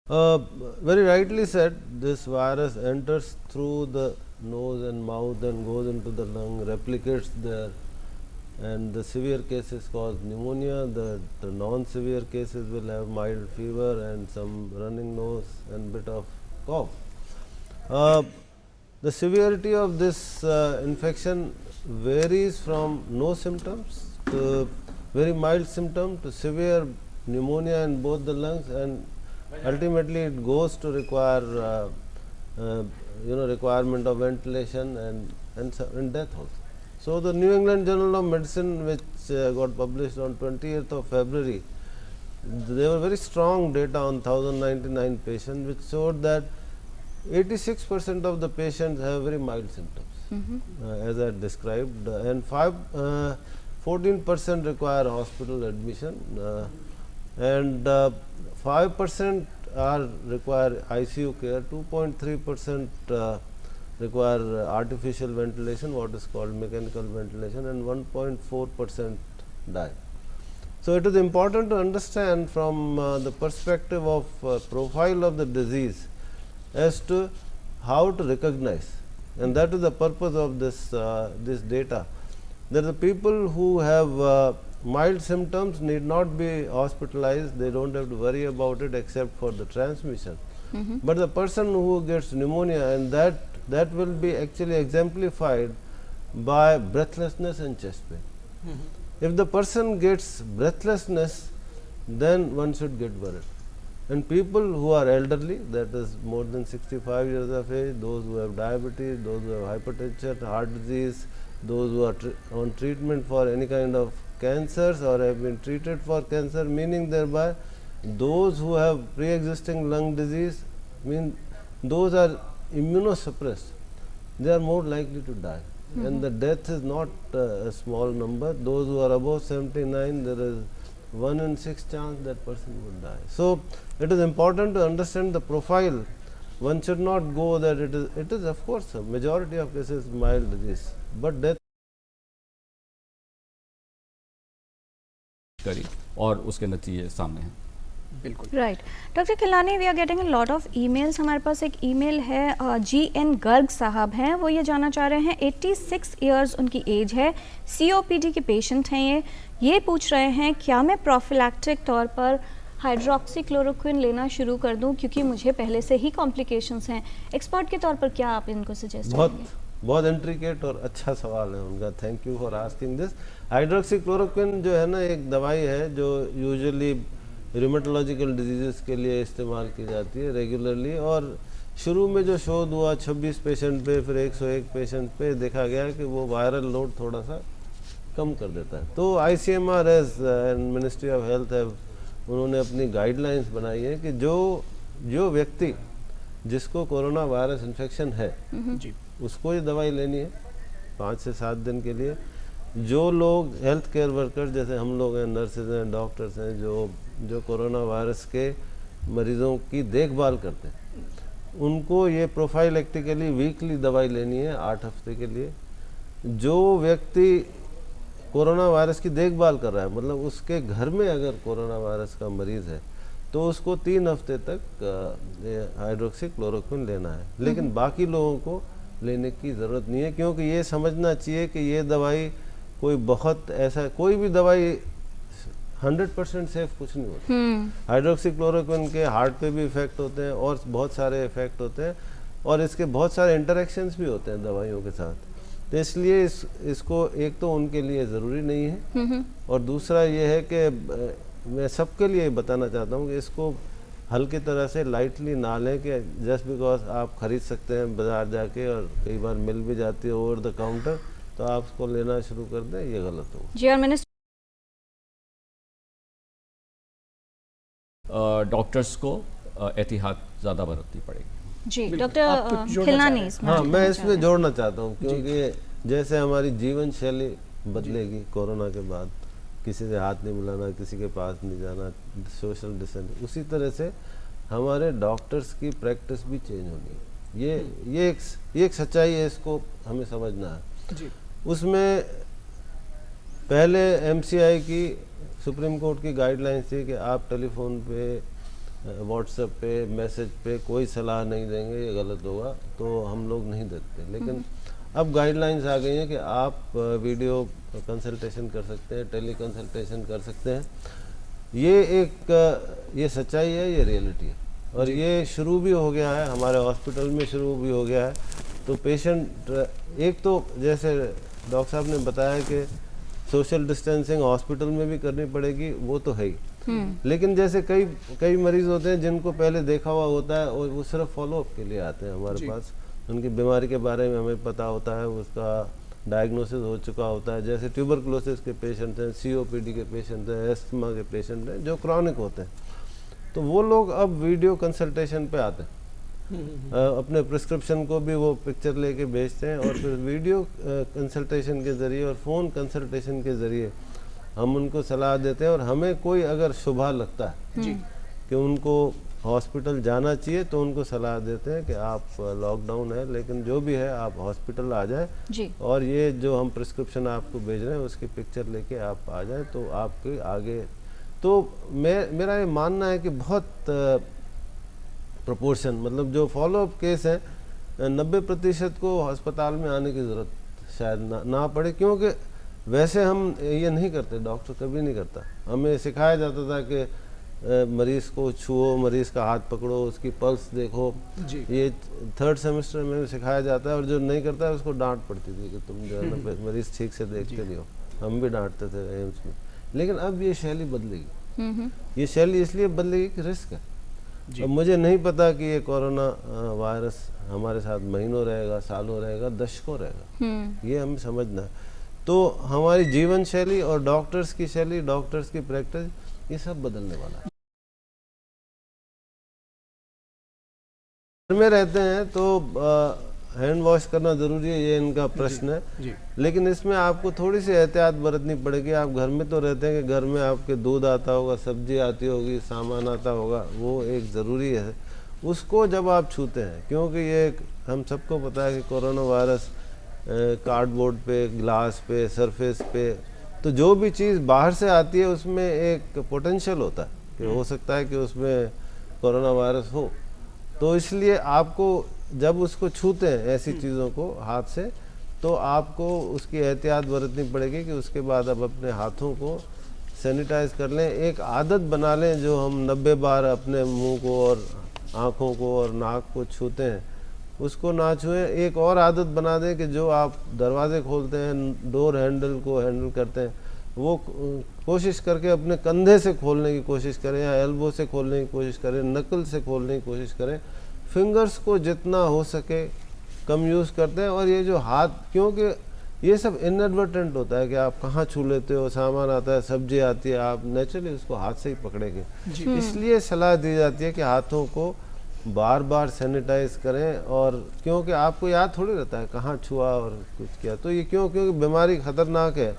Uh, Very rightly said, this virus enters through the nose and mouth and goes into the lung, replicates there, and the severe cases cause pneumonia. The non-severe cases will have mild fever and some running nose and bit of cough. Uh, the severity of this infection varies from no symptoms to very mild symptom to severe pneumonia in both the lungs, and ultimately it goes to require uh, requirement of ventilation and death also. So, the New England Journal of Medicine, which got published on 20th of February, there were very strong data on 1099 patients, which showed that 86% of the patients have very mild symptoms, as I described, and 14% require hospital admission, and 5% are require ICU care, 2.3% require artificial ventilation, what is called mechanical ventilation, and 1.4% die. So, it is important to understand from the perspective of profile of the disease as to how to recognize, and that is the purpose of this data, that the people who have mild symptoms need not be hospitalized, they do not have to worry about it except for the transmission. But the person who gets pneumonia, and that will be actually exemplified by breathlessness and chest pain. If the person gets breathlessness, then one should get worried. And people who are elderly, that is more than 65 years of age, those who have diabetes, those who have hypertension, heart disease, those who are on treatment for any kind of cancers or have been treated for cancer, meaning thereby those who have pre-existing lung disease, those are immunosuppressed, they are more likely to die. And the death is not a small number. Those who are above 79, there is 1 in 6 chance that person would die. So, it is important to understand the profile. One should not go that it is of course a majority of cases mild disease, but death करी और उसके नतीजे सामने हैं। बिल्कुल right. Doctor Khilani, we are getting a lot of emails. हमारे पास एक ईमेल है, जी.एन. गर्ग साहब हैं, वो ये जानना चाह रहे हैं, 86 इयर्स उनकी एज है, COPD के पेशेंट हैं, ये पूछ रहे हैं क्या मैं प्रोफिलैक्टिक तौर पर हाइड्रोक्सीक्लोरोक्विन लेना शुरू कर दूं क्योंकि मुझे पहले से ही कॉम्प्लिकेशंस हैं। एक्सपर्ट के तौर पर क्या आप इनको सजेस्ट करेंगे? बहुत इंट्रिकेट और अच्छा सवाल है उनका, thank you for asking this. Hydroxychloroquine जो है ना, एक दवाई है जो यूजुअली रूमेटोलॉजिकल डिजीज़ के लिए इस्तेमाल की जाती है रेगुलरली, और शुरू में जो शोध हुआ 26 पेशेंट पे, फिर 101 पेशेंट पे देखा गया कि वो वायरल लोड थोड़ा सा कम कर देता है। तो ICMR and ministry of health है, उन्होंने अपनी गाइडलाइंस बनाई है कि जो व्यक्ति जिसको कोरोना वायरस इन्फेक्शन है जी, उसको ये दवाई लेनी है 5 से 7 दिन के लिए। जो लोग हेल्थ केयर वर्कर जैसे हम लोग हैं, नर्सेज हैं, डॉक्टर्स हैं, जो कोरोना वायरस के मरीज़ों की देखभाल करते हैं, उनको ये प्रोफाइलेक्टिकली वीकली दवाई लेनी है 8 हफ्ते के लिए। जो व्यक्ति कोरोना वायरस की देखभाल कर रहा है, मतलब उसके घर में अगर कोरोना वायरस का मरीज़ है, तो उसको 3 हफ्ते तक हाइड्रोक्सीक्लोरोक्विन लेना है। लेकिन बाकी लोगों को लेने की ज़रूरत नहीं है, क्योंकि ये समझना चाहिए कि ये दवाई कोई बहुत ऐसा, कोई भी दवाई 100% सेफ कुछ नहीं होता। हाइड्रोक्सीक्लोरोक्विन के हार्ट पे भी इफेक्ट होते हैं और बहुत सारे इफेक्ट होते हैं, और इसके बहुत सारे इंटरेक्शंस भी होते हैं दवाइयों के साथ। तो इसलिए इसको एक तो उनके लिए ज़रूरी नहीं है, और दूसरा ये है कि मैं सबके लिए बताना चाहता हूँ कि इसको हल्की तरह से लाइटली ना लें कि जस्ट बिकॉज आप खरीद सकते हैं बाज़ार जाके, और कई बार मिल भी जाती है ओवर द काउंटर, तो आप उसको लेना शुरू कर दें, ये गलत होगा। जी, और मैंने डॉक्टर्स को एहतियात ज़्यादा बरतनी पड़ेगी। जी डॉक्टर खिलानी, हाँ, मैं इसमें जोड़ना चाहता हूँ, क्योंकि जैसे हमारी जीवन शैली बदलेगी कोरोना के बाद, किसी से हाथ नहीं मिलाना, किसी के पास नहीं जाना, सोशल डिस्टेंस, उसी तरह से हमारे डॉक्टर्स की प्रैक्टिस भी चेंज होगी। ये एक सच्चाई है, इसको हमें समझना है जी। उसमें पहले MCI की, सुप्रीम कोर्ट की गाइडलाइंस थी कि आप टेलीफोन पे व्हाट्सएप पे मैसेज पे कोई सलाह नहीं देंगे, ये गलत होगा, तो हम लोग नहीं देते। लेकिन अब गाइडलाइंस आ गई हैं कि आप वीडियो कंसल्टेशन कर सकते हैं, टेली कंसल्टेशन कर सकते हैं। ये सच्चाई है, ये रियलिटी है, और ये शुरू भी हो गया है, हमारे हॉस्पिटल में शुरू भी हो गया है। तो पेशेंट एक तो जैसे डॉक्टर साहब ने बताया कि सोशल डिस्टेंसिंग हॉस्पिटल में भी करनी पड़ेगी, वो तो है ही, लेकिन जैसे कई मरीज होते हैं जिनको पहले देखा हुआ होता है और वो सिर्फ फॉलोअप के लिए आते हैं हमारे पास, उनकी बीमारी के बारे में हमें पता होता है, उसका डायग्नोसिस हो चुका होता है। जैसे ट्यूबरकुलोसिस के पेशेंट हैं, COPD के पेशेंट हैं, एस्थमा के पेशेंट हैं जो क्रॉनिक होते हैं, तो वो लोग अब वीडियो कंसल्टेशन पे आते हैं। अपने प्रिस्क्रिप्शन को भी वो पिक्चर लेके भेजते हैं, और फिर वीडियो कंसल्टेशन के ज़रिए और फ़ोन कंसल्टेशन के ज़रिए हम उनको सलाह देते हैं। और हमें कोई अगर शुबा लगता है कि उनको हॉस्पिटल जाना चाहिए, तो उनको सलाह देते हैं कि आप लॉकडाउन है लेकिन जो भी है आप हॉस्पिटल आ जाएं, और ये जो हम प्रिस्क्रिप्शन आपको भेज रहे हैं उसकी पिक्चर लेके आप आ जाएं, तो आपके आगे तो मेरा ये मानना है कि बहुत प्रोपोर्शन, मतलब जो फॉलोअप केस है 90% को अस्पताल में आने की ज़रूरत शायद ना पड़े, क्योंकि वैसे हम ये नहीं करते, डॉक्टर कभी नहीं करता। हमें सिखाया जाता था कि मरीज़ को छुओ, मरीज़ का हाथ पकड़ो, उसकी पल्स देखो, ये 3rd सेमेस्टर में सिखाया जाता है, और जो नहीं करता है उसको डांट पड़ती थी कि तुम जो है ना मरीज़ ठीक से देखते नहीं हो। हम भी डांटते थे एम्स में, लेकिन अब ये शैली बदलेगी। ये शैली इसलिए बदलेगी कि रिस्क है। अब मुझे नहीं पता कि ये कोरोना वायरस हमारे साथ महीनों रहेगा, सालों रहेगा, दशकों रहेगा, ये हमें समझना है। तो हमारी जीवन शैली और डॉक्टर्स की शैली, डॉक्टर्स की प्रैक्टिस, ये सब बदलने वाला है। घर में रहते हैं तो हैंड वॉश करना ज़रूरी है, ये इनका प्रश्न है, लेकिन इसमें आपको थोड़ी सी एहतियात बरतनी पड़ेगी। आप घर में तो रहते हैं कि घर में आपके दूध आता होगा, सब्जी आती होगी, सामान आता होगा, वो एक ज़रूरी है। उसको जब आप छूते हैं, क्योंकि ये हम सबको पता है कि कोरोना वायरस कार्डबोर्ड पे, ग्लास पे, सरफेस पे, तो जो भी चीज़ बाहर से आती है उसमें एक पोटेंशियल होता है कि हो सकता है कि उसमें कोरोना वायरस हो। तो इसलिए आपको जब उसको छूते हैं ऐसी चीज़ों को हाथ से, तो आपको उसकी एहतियात बरतनी पड़ेगी कि उसके बाद अब अपने हाथों को सैनिटाइज कर लें। एक आदत बना लें, जो हम 90 बार अपने मुंह को और आँखों को और नाक को छूते हैं उसको ना छुएं। एक और आदत बना दें कि जो आप दरवाजे खोलते हैं, डोर हैंडल को हैंडल करते हैं, वो कोशिश करके अपने कंधे से खोलने की कोशिश करें, या एल्बो से खोलने की कोशिश करें, नकल से खोलने की कोशिश करें। फिंगर्स को जितना हो सके कम यूज़ करते हैं। और ये जो हाथ, क्योंकि ये सब इनएडवर्टेंट होता है कि आप कहाँ छू लेते हो, सामान आता है, सब्जी आती है, आप नेचुरली उसको हाथ से ही पकड़ेंगे। इसलिए सलाह दी जाती है कि हाथों को बार बार सैनिटाइज करें, और क्योंकि आपको याद थोड़ी रहता है कहाँ छुआ और कुछ किया। तो ये क्योंकि बीमारी खतरनाक है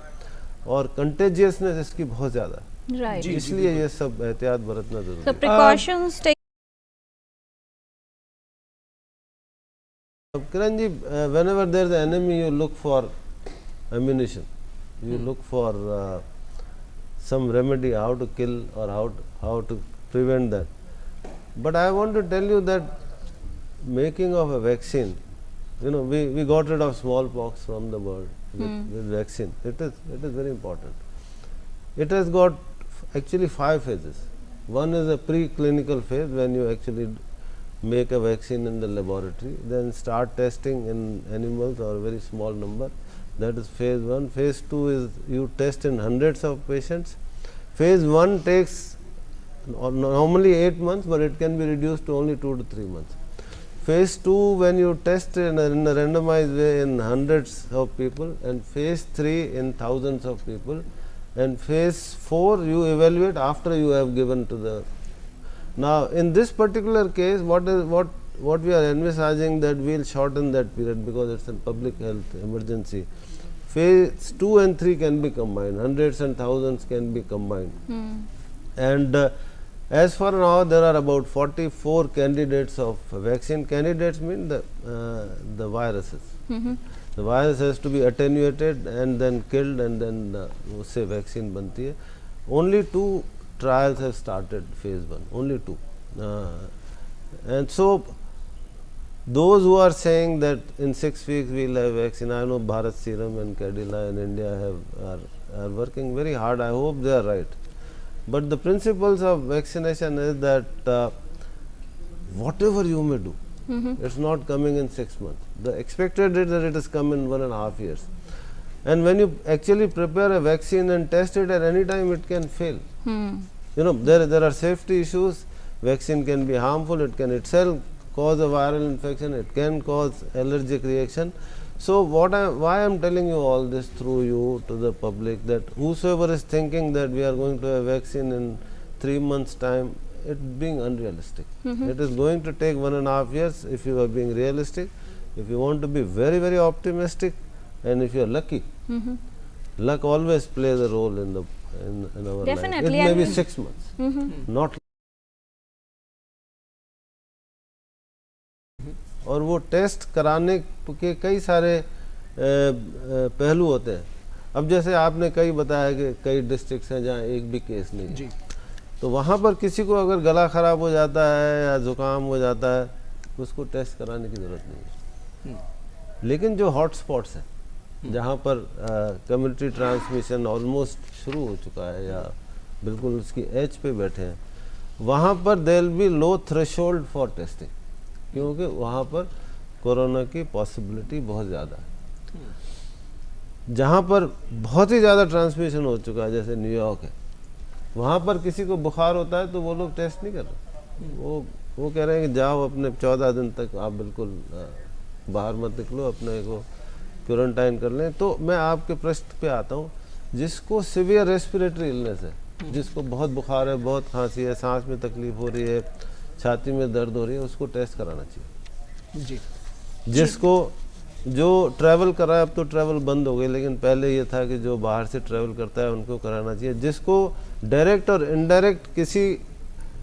और कंटेजियसनेस इसकी बहुत ज़्यादा है, इसलिए ये सब एहतियात बरतना जरूरी है। Precautions Kiran ji, whenever there is an enemy, you look for ammunition, you look for some remedy, how to kill or how to prevent that. But I want to tell you that making of a vaccine, you know, we got rid of smallpox from the world with vaccine. It is very important. It has got actually 5 phases. One is a preclinical phase, when you actually make a vaccine in the laboratory, then start testing in animals or a very small number. That is phase 1. Phase 2 is you test in hundreds of patients. Phase 1 takes normally 8 months, but it can be reduced to only 2 to 3 months. Phase 2, when you test in a randomized way in hundreds of people, and phase 3 in thousands of people, and phase 4 you evaluate after you have given to the. Now, in this particular case, what we are envisaging, that we will shorten that period because it's a public health emergency. Phase 2 and 3 can be combined, hundreds and thousands can be combined. And as for now, there are about 44 candidates of vaccine. Candidates mean the viruses. The virus has to be attenuated and then killed, and then उससे vaccine बनती है. Only 2 trials have started phase 1, only 2. And so those who are saying that in 6 weeks we'll have vaccine, I know Bharat Serum and Cadila in India are working very hard. I hope they are right. But the principles of vaccination is that whatever you may do, it's not coming in 6 months. The expected is that it is come in 1.5 years. And when you actually prepare a vaccine and test it at any time, it can fail. You know, there are safety issues. Vaccine can be harmful. It can itself cause a viral infection. It can cause allergic reaction. So why I am telling you all this through you to the public, that whosoever is thinking that we are going to have vaccine in 3 months time, it's being unrealistic. It is going to take 1.5 years if you are being realistic. If you want to be very, very optimistic, and if you are lucky, luck always plays a role in our Definitely, life. It may be 6 months, not. और वो test कराने के कई सारे पहलू होते हैं. अब जैसे आपने कई बताया कि कई डिस्ट्रिक्ट्स हैं जहाँ एक भी केस नहीं है, तो वहाँ पर किसी को अगर गला खराब हो जाता है या जुकाम हो जाता है, उसको टेस्ट कराने की ज़रूरत नहीं है. लेकिन जो हॉटस्पॉट्स हैं जहाँ पर कम्युनिटी ट्रांसमिशन ऑलमोस्ट शुरू हो चुका है या बिल्कुल उसकी एज पे बैठे हैं, वहाँ पर there will be low threshold for testing, क्योंकि वहाँ पर कोरोना की पॉसिबिलिटी बहुत ज़्यादा है. जहाँ पर बहुत ही ज़्यादा ट्रांसमिशन हो चुका है, जैसे न्यूयॉर्क है, वहाँ पर किसी को बुखार होता है तो वो लोग टेस्ट नहीं कर रहे. वो कह रहे हैं कि जाओ अपने 14 दिन तक आप बिल्कुल बाहर मत निकलो, अपने को क्वारंटाइन कर लें. तो मैं आपके प्रश्न पे आता हूँ, जिसको सिवियर रेस्पिरेटरी इलनेस है, जिसको बहुत बुखार है, बहुत खांसी है, सांस में तकलीफ हो रही है, छाती में दर्द हो रही है, उसको टेस्ट कराना चाहिए. जी. जिसको जो ट्रैवल कर रहा है, अब तो ट्रैवल बंद हो गई, लेकिन पहले ये था कि जो बाहर से ट्रैवल करता है उनको कराना चाहिए. जिसको डायरेक्ट और इनडायरेक्ट किसी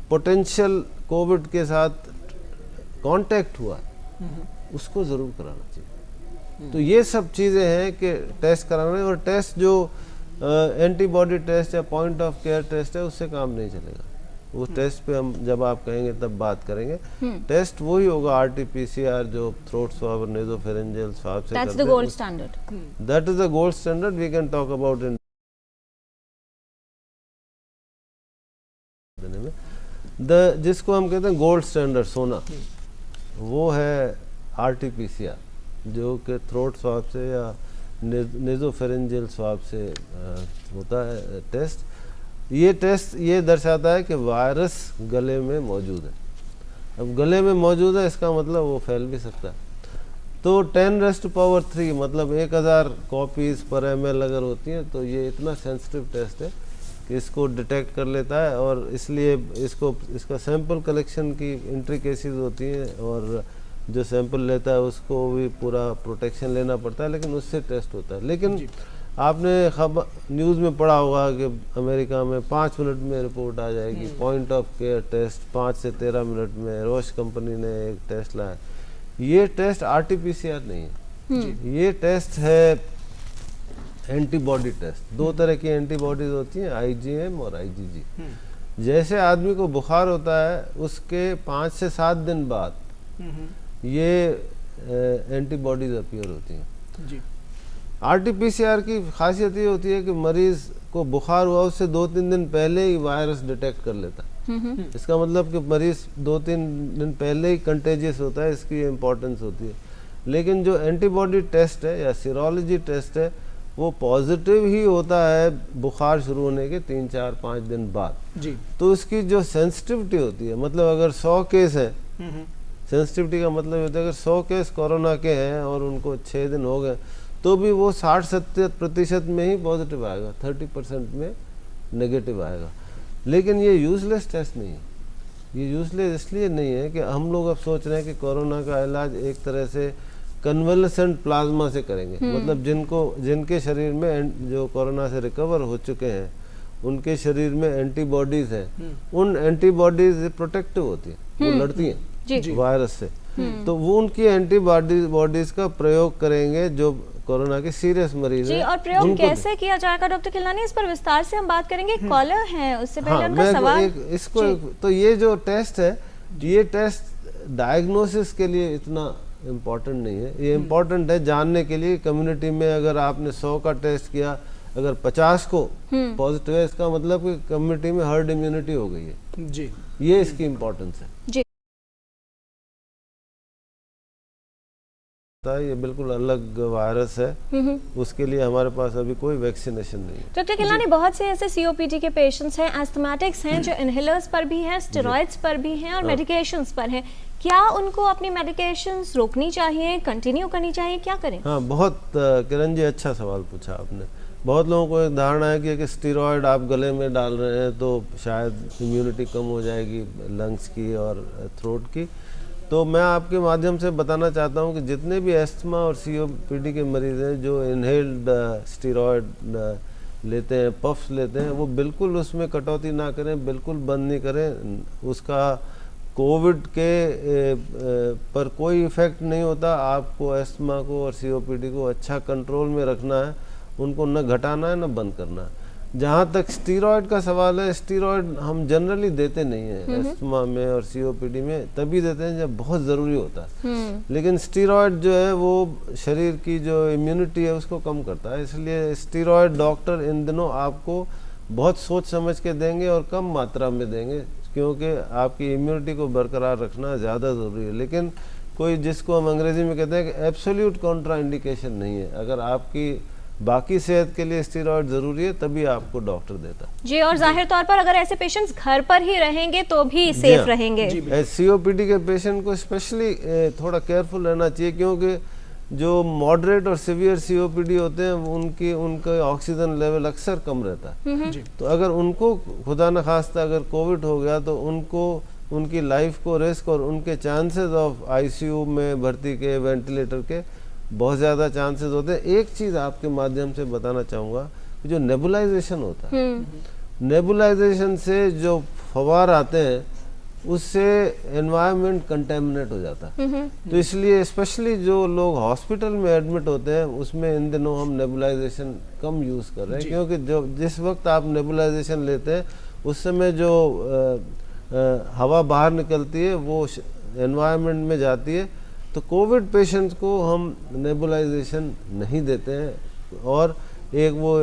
पोटेंशियल कोविड के साथ कांटेक्ट हुआ, उसको ज़रूर कराना चाहिए. तो ये सब चीज़ें हैं कि टेस्ट कराना है. और टेस्ट जो एंटीबॉडी टेस्ट या पॉइंट ऑफ केयर टेस्ट है, उससे काम नहीं चलेगा. वो टेस्ट पे हम जब आप कहेंगे तब बात करेंगे. टेस्ट वही होगा RT-PCR जो थ्रोट स्वाब और नेजोफेरेंजियल स्वाब से That's करते the हैं. gold standard. That is the gold standard. We can talk about in जिसको हम कहते हैं गोल्ड स्टैंडर्ड सोना, वो है RT-PCR, जो कि थ्रोट स्वाब से या नेजोफेरेंजियल स्वाब से होता है टेस्ट. ये टेस्ट ये दर्शाता है कि वायरस गले में मौजूद है. अब गले में मौजूद है, इसका मतलब वो फैल भी सकता है. तो 10⁻³ मतलब 1000 कॉपीज़ पर ml अगर होती हैं, तो ये इतना सेंसिटिव टेस्ट है कि इसको डिटेक्ट कर लेता है. और इसलिए इसका सैंपल कलेक्शन की इंट्रिकेसीज होती हैं, और जो सैंपल लेता है उसको भी पूरा प्रोटेक्शन लेना पड़ता है, लेकिन उससे टेस्ट होता है. लेकिन आपने खबर न्यूज़ में पढ़ा होगा कि अमेरिका में 5 मिनट में रिपोर्ट आ जाएगी. पॉइंट ऑफ केयर टेस्ट 5 से 13 मिनट में. रोश कंपनी ने एक टेस्ट लाया. ये टेस्ट RT-PCR नहीं है, ये टेस्ट है एंटीबॉडी टेस्ट. 2 तरह की एंटीबॉडीज होती हैं, IgM और IgG. जैसे आदमी को बुखार होता है, उसके 5 से 7 दिन बाद ये एंटीबॉडीज अपीयर होती हैं. जी. RT-PCR की खासियत ये होती है कि मरीज को बुखार हुआ उससे 2-3 दिन पहले ही वायरस डिटेक्ट कर लेता है. इसका मतलब कि मरीज 2-3 दिन पहले ही कंटेजियस होता है, इसकी इम्पोर्टेंस होती है. लेकिन जो एंटीबॉडी टेस्ट है या सीरोलॉजी टेस्ट है, वो पॉजिटिव ही होता है बुखार शुरू होने के 3-4-5 दिन बाद. जी. तो उसकी जो सेंसिटिविटी होती है, मतलब अगर 100 केस है, सेंसिटिविटी का मतलब होता है अगर 100 केस कोरोना के हैं और उनको 6 दिन हो गए, तो भी वो 60-70% में ही पॉजिटिव आएगा, 30% में नेगेटिव आएगा. लेकिन ये यूजलेस टेस्ट नहीं है. ये यूजलेस इसलिए नहीं है कि हम लोग अब सोच रहे हैं कि कोरोना का इलाज एक तरह से कन्वलेसेंट प्लाज्मा से करेंगे. मतलब जिनके शरीर में जो कोरोना से रिकवर हो चुके हैं, उनके शरीर में एंटीबॉडीज हैं, उन एंटीबॉडीज प्रोटेक्टिव होती हैं, वो लड़ती हैं वायरस से. तो वो उनकी एंटीबॉडीज का प्रयोग करेंगे जो कोरोना के सीरियस मरीज जी, हैं और प्रयोग उनको कैसे किया जाएगा डॉक्टर खिलनानी, इस पर विस्तार से हम बात करेंगे। कॉलर हैं, उससे पहले हाँ, उनका मैं सवाल। तो ये जो टेस्ट है, ये टेस्ट डायग्नोसिस के लिए इतना इम्पोर्टेंट नहीं है। ये इम्पोर्टेंट है जानने के लिए कम्युनिटी में अगर आपने 100 का टेस्ट किया, अगर 50 को पॉजिटिव है, इसका मतलब कि कम्युनिटी में हर्ड इम्यूनिटी हो गई है जी। ये इसकी इम्पोर्टेंस है। जी, ये बिल्कुल अलग वायरस है, उसके लिए हमारे पास अभी कोई वैक्सीनेशन नहीं है। डॉक्टर खिलनानी, बहुत से ऐसे सीओपीडी के पेशेंट्स हैं, एस्थमेटिक्स हैं, जो इनहेलर्स पर भी हैं, स्टेरॉइड्स पर भी हैं और मेडिकेशंस पर हैं। क्या उनको अपनी मेडिकेशंस रोकनी चाहिए, कंटिन्यू करनी चाहिए, क्या करें? हाँ, बहुत किरण जी अच्छा सवाल पूछा आपने। बहुत लोगों को एक धारणा है कि स्टेरॉयड आप गले में डाल रहे हैं तो शायद इम्यूनिटी कम हो जाएगी लंग्स की और थ्रोट की। तो मैं आपके माध्यम से बताना चाहता हूं कि जितने भी एस्थमा और सीओपीडी के मरीज़ हैं जो इनहेल्ड स्टेरॉयड लेते हैं, पफ्स लेते हैं, वो बिल्कुल उसमें कटौती ना करें, बिल्कुल बंद नहीं करें। उसका कोविड के पर कोई इफ़ेक्ट नहीं होता। आपको एस्थमा को और सीओपीडी को अच्छा कंट्रोल में रखना है, उनको न घटाना है न बंद करना है। जहाँ तक स्टीरॉयड का सवाल है, स्टीरॉयड हम जनरली देते नहीं हैं एस्थमा में और सीओपीडी में, तभी देते हैं जब बहुत ज़रूरी होता है। लेकिन स्टीरॉयड जो है वो शरीर की जो इम्यूनिटी है उसको कम करता है, इसलिए स्टीरॉयड डॉक्टर इन दिनों आपको बहुत सोच समझ के देंगे और कम मात्रा में देंगे, क्योंकि आपकी इम्यूनिटी को बरकरार रखना ज़्यादा ज़रूरी है। लेकिन कोई जिसको हम अंग्रेज़ी में कहते हैं कि एब्सोल्यूट कॉन्ट्रा इंडिकेशन नहीं है। अगर आपकी बाकी सेहत के लिए स्टेरॉयड जरूरी है तभी आपको डॉक्टर देता है। जी, और जाहिर तौर पर अगर ऐसे पेशेंट्स घर पर ही रहेंगे तो भी सेफ रहेंगे। सीओपीडी के पेशेंट को स्पेशली थोड़ा केयरफुल रहना चाहिए, क्योंकि जो मॉडरेट और सीवियर सीओपीडी होते हैं उनका ऑक्सीजन लेवल अक्सर कम रहता है। तो अगर उनको खुदा न खास्ता अगर कोविड हो गया तो उनको उनकी लाइफ को रिस्क और उनके चांसेस ऑफ आईसीयू में भर्ती के, वेंटिलेटर के बहुत ज़्यादा चांसेस होते हैं। एक चीज़ आपके माध्यम से बताना चाहूँगा कि जो नेबुलाइजेशन होता है, नेबुलाइजेशन से जो फवार आते हैं उससे एनवायरनमेंट कंटेमिनेट हो जाता है। तो इसलिए स्पेशली जो लोग हॉस्पिटल में एडमिट होते हैं उसमें इन दिनों हम नेबुलाइजेशन कम यूज़ कर रहे हैं, क्योंकि जो जिस वक्त आप नेबुलाइजेशन लेते हैं उस समय जो हवा बाहर निकलती है वो एनवायरनमेंट में जाती है। तो कोविड पेशेंट्स को हम नेबुलाइजेशन नहीं देते हैं। और एक वो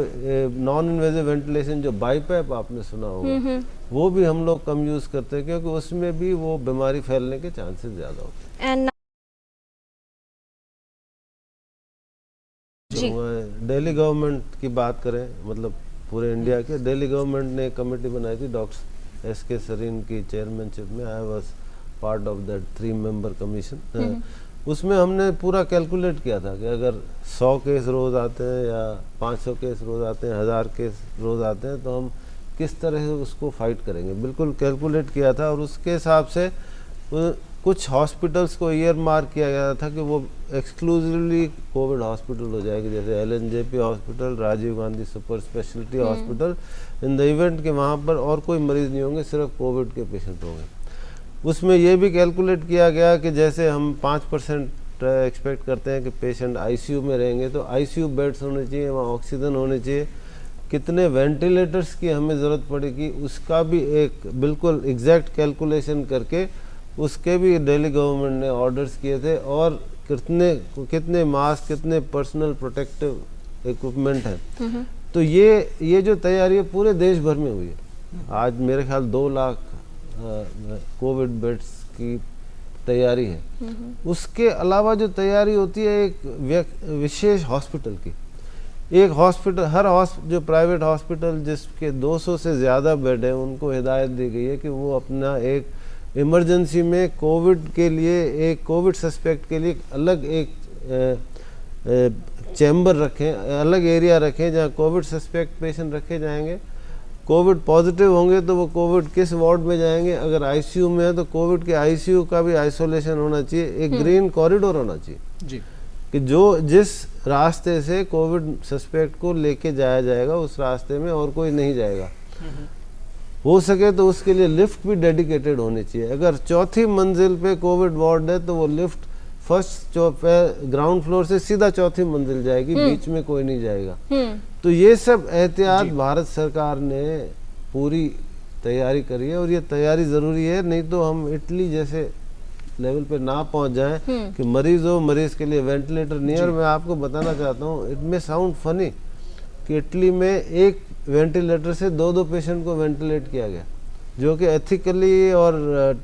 नॉन इन्वेजिव वेंटिलेशन जो बाईपैप आपने सुना होगा, वो भी हम लोग कम यूज़ करते हैं, क्योंकि उसमें भी वो बीमारी फैलने के चांसेस ज़्यादा होते हैं। दिल्ली गवर्नमेंट की बात करें, मतलब पूरे इंडिया के, दिल्ली गवर्नमेंट ने एक कमेटी बनाई थी डॉक्टर एस.के. सरीन की चेयरमैनशिप में। I was part of that 3 member commission. उसमें हमने पूरा कैलकुलेट किया था कि अगर 100 केस रोज़ आते हैं या 500 केस रोज़ आते हैं, 1000 केस रोज़ आते हैं, तो हम किस तरह से उसको फाइट करेंगे, बिल्कुल कैलकुलेट किया था। और उसके हिसाब से कुछ हॉस्पिटल्स को ईयर मार्क किया गया था कि वो एक्सक्लूसिवली कोविड हॉस्पिटल हो जाएगी, जैसे LNJP hospital, Rajiv Gandhi super speciality hospital. In the event के वहाँ पर और कोई मरीज़ नहीं होंगे, सिर्फ कोविड के पेशेंट होंगे। उसमें ये भी कैलकुलेट किया गया कि जैसे हम 5% एक्सपेक्ट करते हैं कि पेशेंट आईसीयू में रहेंगे, तो आईसीयू बेड्स होने चाहिए, वहाँ ऑक्सीजन होने चाहिए, कितने वेंटिलेटर्स की हमें ज़रूरत पड़ेगी उसका भी एक बिल्कुल एग्जैक्ट कैलकुलेशन करके उसके भी दिल्ली गवर्नमेंट ने ऑर्डर्स किए थे। और कितने मास्क, कितने पर्सनल प्रोटेक्टिव इक्विपमेंट हैं। तो ये जो तैयारी है पूरे देश भर में हुई है। आज मेरे ख्याल 2 लाख कोविड बेड्स की तैयारी है। उसके अलावा जो तैयारी होती है एक विशेष हॉस्पिटल की, एक हॉस्पिटल, जो प्राइवेट हॉस्पिटल जिसके 200 से ज़्यादा बेड हैं, उनको हिदायत दी गई है कि वो अपना एक इमरजेंसी में कोविड के लिए, एक कोविड सस्पेक्ट के लिए अलग एक चैम्बर रखें, अलग एरिया रखें जहाँ कोविड सस्पेक्ट पेशेंट रखे जाएंगे। कोविड पॉजिटिव होंगे तो वो कोविड किस वार्ड में जाएंगे, अगर आईसीयू में है तो कोविड के आईसीयू का भी आइसोलेशन होना चाहिए। एक ग्रीन कॉरिडोर होना चाहिए जी, कि जिस रास्ते से कोविड सस्पेक्ट को लेके जाया जाएगा उस रास्ते में और कोई नहीं जाएगा। हो सके तो उसके लिए लिफ्ट भी डेडिकेटेड होनी चाहिए। अगर 4थी मंजिल पे कोविड वार्ड है तो वो लिफ्ट फर्स्ट ग्राउंड फ्लोर से सीधा चौथी मंजिल जाएगी, बीच में कोई नहीं जाएगा। तो ये सब एहतियात भारत सरकार ने पूरी तैयारी करी है, और ये तैयारी जरूरी है, नहीं तो हम इटली जैसे लेवल पे ना पहुंच जाएं कि मरीज हो, मरीज के लिए वेंटिलेटर नहीं है। और मैं आपको बताना चाहता हूँ, इट मे साउंड फनी कि इटली में एक वेंटिलेटर से 2 पेशेंट को वेंटिलेट किया गया, जो कि एथिकली और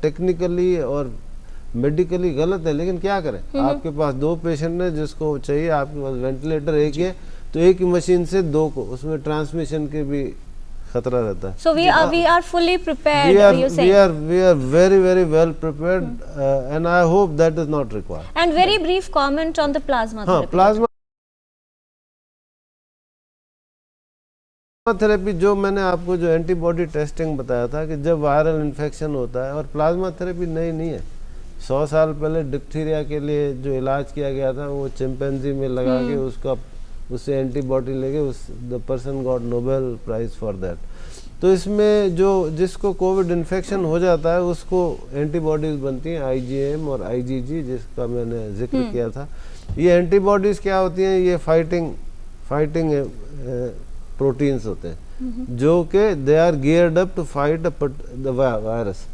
टेक्निकली और मेडिकली गलत है, लेकिन क्या करें, आपके पास 2 पेशेंट है जिसको चाहिए, आपके पास वेंटिलेटर एक ही है, तो एक ही मशीन से 2 को, उसमें ट्रांसमिशन के भी खतरा रहता है। So we are fully prepared. We are very well prepared, and I hope that is not required. And very brief comment on the plasma हाँ, therapy. प्लाज्मा थेरेपी जो मैंने आपको जो एंटीबॉडी टेस्टिंग बताया था कि जब वायरल इन्फेक्शन होता है, और प्लाज्मा थेरेपी नई नहीं है, 100 साल पहले डिप्थीरिया के लिए जो इलाज किया गया था वो चिंपैंजी में लगा के उससे एंटीबॉडी लेके the person got Nobel prize for that. तो इसमें जिसको कोविड इन्फेक्शन हो जाता है उसको एंटीबॉडीज बनती हैं, IgM और IgG, जिसका मैंने जिक्र किया था। ये एंटीबॉडीज क्या होती हैं, ये फाइटिंग प्रोटीन्स होते हैं जो कि they are geared up to fight the virus.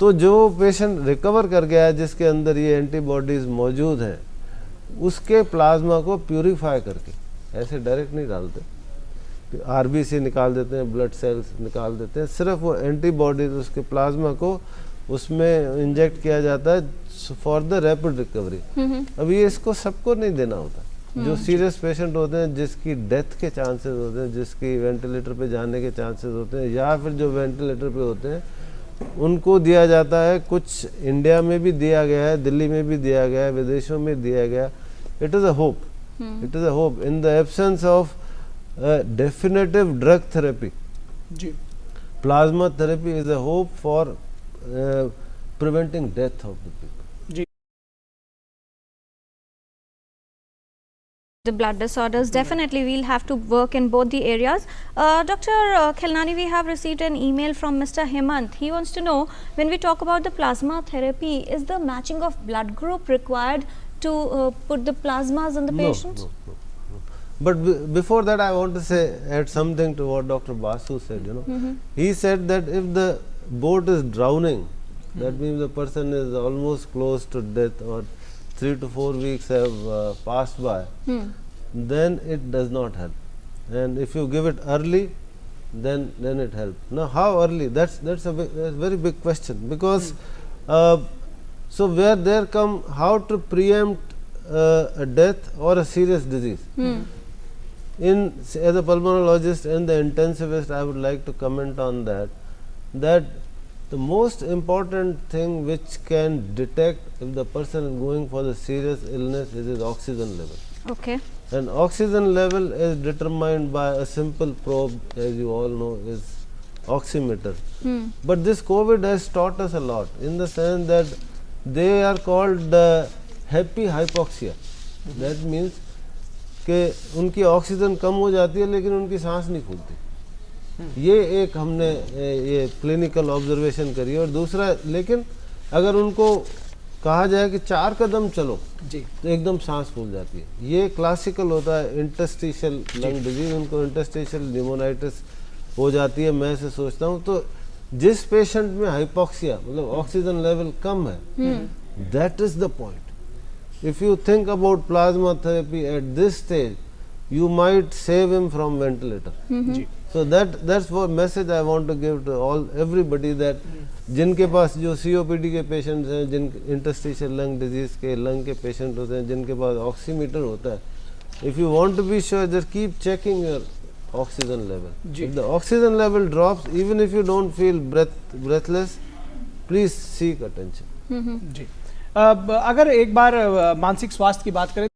तो जो पेशेंट रिकवर कर गया है, जिसके अंदर ये एंटीबॉडीज मौजूद हैं, उसके प्लाज्मा को प्यूरिफाई करके, ऐसे डायरेक्ट नहीं डालते, RBC निकाल देते हैं, ब्लड सेल्स निकाल देते हैं, सिर्फ वो एंटीबॉडीज उसके प्लाज्मा को उसमें इंजेक्ट किया जाता है फॉर द रैपिड रिकवरी। अब ये इसको सबको नहीं देना होता, जो सीरियस पेशेंट होते हैं, जिसकी डेथ के चांसेस होते हैं, जिसकी वेंटिलेटर पे जाने के चांसेस होते हैं, या फिर जो वेंटिलेटर पे होते हैं, उनको दिया जाता है। कुछ इंडिया में भी दिया गया है, दिल्ली में भी दिया गया है, विदेशों में दिया गया। It is a hope, it is a hope in the absence of definitive drug therapy. जी, plasma therapy is a hope for preventing death of the people. जी, the blood disorders, definitely we'll have to work in both the areas. Dr. Khilnani, we have received an email from Mr. Hemant. He wants to know, when we talk about the plasma therapy, is the matching of blood group required to put the plasmas on the patients? No. But before that, I want to add something to what Dr. Basu said. He said that if the boat is drowning, that means the person is almost close to death, or 3 to 4 weeks have passed by, then it does not help. And if you give it early, then it helps. Now, how early? That's a very big question, because so where there come how to preempt a death or a serious disease. As a pulmonologist and the intensivist, I would like to comment on that the most important thing which can detect if the person is going for the serious illness is his oxygen level. Okay. And oxygen level is determined by a simple probe, as you all know, is oximeter. But this COVID has taught us a lot, in the sense that they are called happy hypoxia. That means कि उनकी oxygen कम हो जाती है, लेकिन उनकी सांस नहीं फूलती। ये एक हमने ये क्लिनिकल ऑब्जर्वेशन करी है। और दूसरा, लेकिन अगर उनको कहा जाए कि 4 कदम चलो जी, तो एकदम सांस फूल जाती है। ये क्लासिकल होता है इंटरस्टिशियल लंग डिजीज, उनको इंटरस्टिशियल न्यूमोनाइटिस हो जाती है, मैं से सोचता हूँ। तो जिस पेशेंट में हाइपोक्सिया मतलब ऑक्सीजन लेवल कम है, that is the point. If you think about plasma therapy at this stage, you might save him from ventilator. So that's what message I want to give to everybody, that जिनके पास जो COPD के patients हैं, जिन interstitial lung disease के lung के patient होते हैं, जिनके पास oximeter होता है, if you want to be sure, just keep checking your oxygen level. If the oxygen level drops, even if you don't feel breathless, please seek attention. जी। अब अगर एक बार मानसिक स्वास्थ्य की बात करें